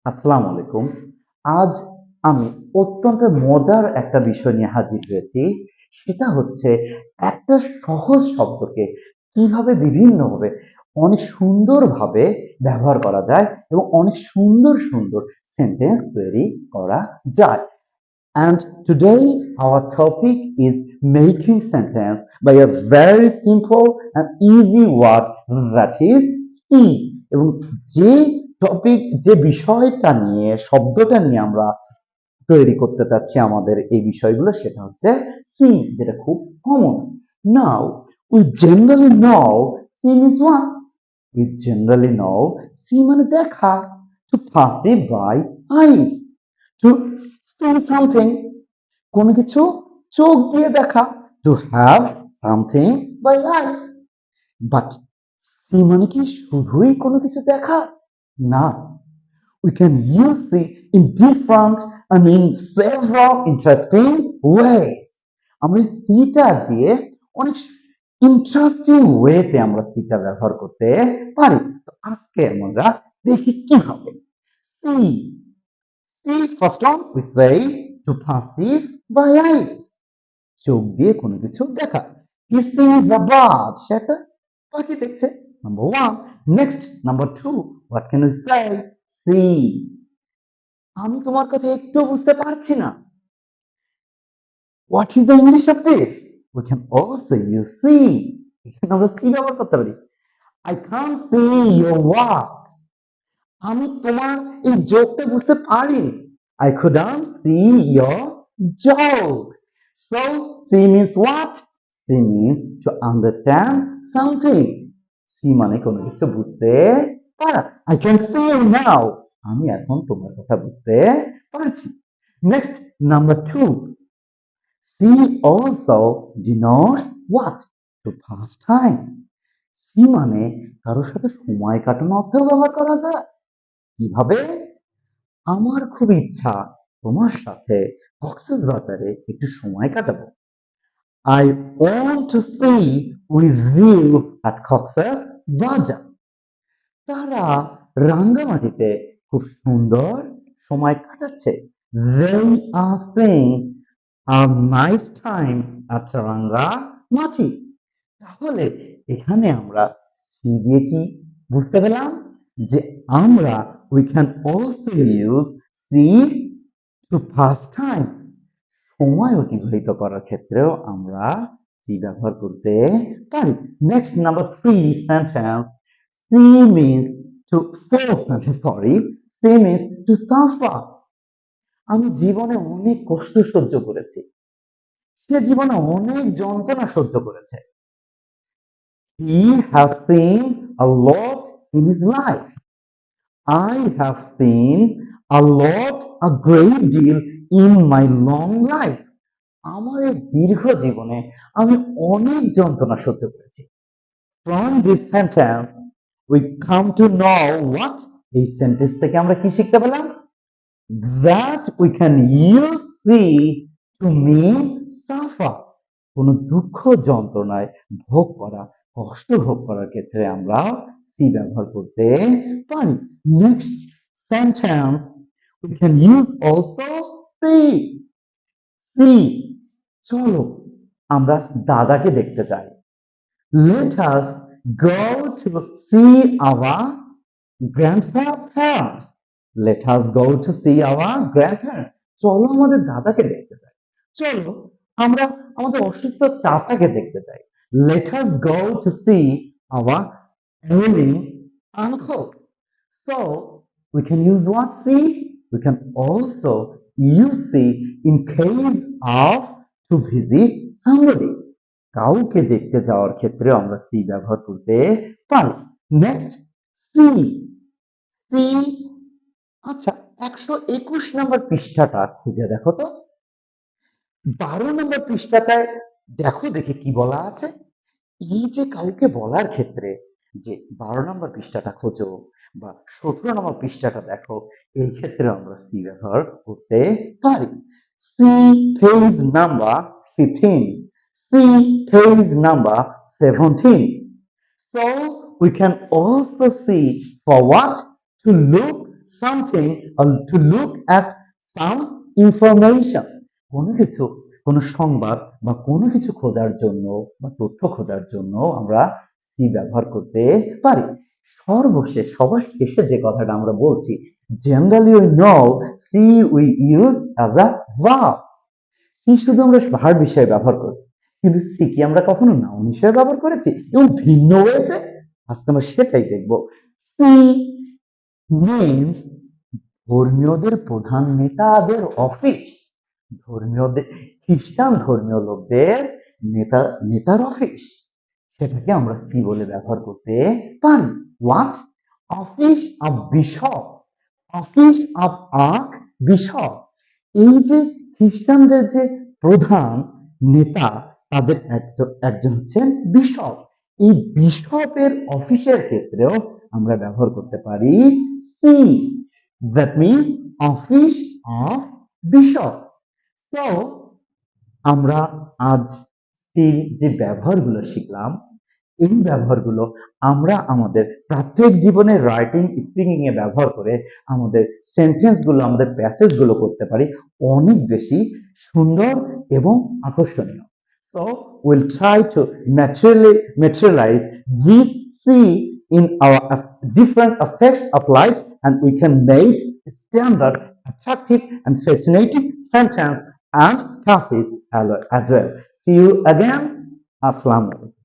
আসসালামু আলাইকুম। আজ আমি অত্যন্ত মজার একটা বিষয় নিয়ে হাজির হয়েছি। সেটা হচ্ছে একটা সহজ শব্দকে কিভাবে বিভিন্নভাবে অনেক সুন্দরভাবে ব্যবহার করা যায় এবং অনেক সুন্দর, সুন্দর সেন্টেন্স তৈরি করা যায়। And today our topic is making sentence by a very simple and easy word that is see. এবং যে যে বিষয়টা নিয়ে শব্দটা নিয়ে আমরা তৈরি করতে চাচ্ছি আমাদের এই বিষয়গুলো সেটা হচ্ছে see, যেটা খুব common. Now we generally know see means what? We generally know see মানে দেখা, to pass it by eyes, to see something, কোনো কিছু চোখ দিয়ে দেখা, to have something by eyes. But see মানে কি শুধুই কোনো কিছু দেখা? না, we can use it in different and in several interesting ways. আমরা সিটা দিয়ে অনেক ইন্টারেস্টিং ওয়েতে আমরা সিটা ব্যবহার করতে পারি। তো আজকে আমরা দেখি কিভাবে। See, see first one we say to perceive by eyes, চোখ দিয়ে কোনো কিছু দেখা। He sees a bird, সে একটা পাখি দেখছে। Number one. Next, number two, what can we say? See, আমি তোমার কথা একটু বুঝতে পারছি না। What is the English of this? We can also use see. এখানে আমরা see ব্যবহার করতে পারি। I can't see your works. আমি তোমার এই জোকটা বুঝতে পারিনি। I couldn't see your joke. So see means what? See means to understand something. See মানে কোনো কিছু বুঝতে পারা। I can see you now. আমি এখন তোমার কথা বুঝতে পারছি। Next, number two. See also denotes what? To pass time. See মানে কারোর সাথে সময় কাটানো অর্থেও ব্যবহার করা যায়। কিভাবে? আমার খুব ইচ্ছা তোমার সাথে কক্সবাজারে একটু সময় কাটাবো। I want to see with you at Cox's Bazar. তারা রাঙ্গামাটিতে খুব সুন্দর সময় কাটাচ্ছে। They are seeing a nice time at Rangamati. তাহলে এখানে আমরা see দিয়ে কি বুঝতে পেলাম? যে আমরা we can also use see to pass time. সময় অতিবাহিত করার ক্ষেত্রেও আমরা see ব্যবহার করতে পারি। Next, number three sentence. See means to see means to suffer. আমি জীবনে অনেক কষ্ট সহ্য করেছি। সে জীবনে অনেক যন্ত্রণা সহ্য করেছে। He has seen a lot in his life. I have seen a great deal in my long life. আমার এই দীর্ঘ জীবনে আমি অনেক যন্ত্রণা সহ্য করেছি। From this sentence we come to know what? এই সেন্টেন্স থেকে আমরা কি শিখতে পেলাম? That we can use see to mean suffer. কোনো দুঃখ যন্ত্রণায় ভোগ করা, কষ্ট ভোগ করার ক্ষেত্রে আমরা see ব্যবহার করতে পারি। Next sentence we can use also see. See, চলো আমরা দাদাকে দেখতে যাই। Let us go to see our grandparents. Let us go to see our grandparents. চলো আমাদের দাদাকে দেখতে যাই। চলো আমরা আমাদের অসুস্থ চাচাকে দেখতে যাই। Let us go to see our ailing uncle. So we can use what see? We can also use see in case of to visit somebody. কাউকে দেখতে যাওয়ার ক্ষেত্রে আমরা see ব্যবহার করতে পারি। Next, see. See, আচ্ছা 121 নম্বর পৃষ্ঠাটা খুঁজে দেখো তো। 12 নম্বর পৃষ্ঠাটায় দেখো দেখি কি বলা আছে। এই যে কাউকে বলার ক্ষেত্রে যে 12 নম্বর পৃষ্ঠাটা খোঁজো বা 17 নম্বর পৃষ্ঠাটা দেখো, এই ক্ষেত্রে আমরা see ব্যবহার করতে পারি। See page number 15. See page number 17. So we can also see for what? To look something or to look at some information. কোনো কিছু, কোনো সংবাদ বা কোনো কিছু খোঁজার জন্য বা তথ্য খোঁজার জন্য আমরা সি ব্যবহার করতে পারি। সর্বশেষ সবার শেষে যে কথাটা আমরা বলছি, generally we know see we use as a verb. See শুধু আমরা ভার্ব হিসেবে ব্যবহার করি, কিন্তু সি কি আমরা কখনো নাউন হিসেবে ব্যবহার করেছি এবং ভিন্ন ওয়েতে? আজকে আমরা সেটাই দেখব। সি মিনস ধর্মীয়দের প্রধান নেতাদের অফিস, ধর্মীয়দের, খ্রিস্টান ধর্মীয় লোকদের নেতার অফিস, সেটাকে আমরা সি বলে ব্যবহার করতে পারি। What? Office of bishop, office of archbishop. এই যে খ্রিস্টানদের যে প্রধান নেতা, তাদের একজন হচ্ছেন বিশপ। এই বিশপের অফিসের ক্ষেত্রেও আমরা ব্যবহার করতে পারি see. That means office of bishop. So আমরা আজ সির যে ব্যবহারগুলো শিখলাম, এই ব্যবহারগুলো আমরা আমাদের প্রাত্যহিক জীবনে রাইটিং স্পিকিং এ ব্যবহার করে আমাদের সেন্টেন্স গুলো, আমাদের প্যাসেজ গুলো করতে পারি অনেক বেশি সুন্দর এবং আকর্ষণীয়। So we'll try to materialize this see in our different aspects of life, and we can make standard, attractive, and fascinating sentence and passages as well. See you again. Assalamu alaikum.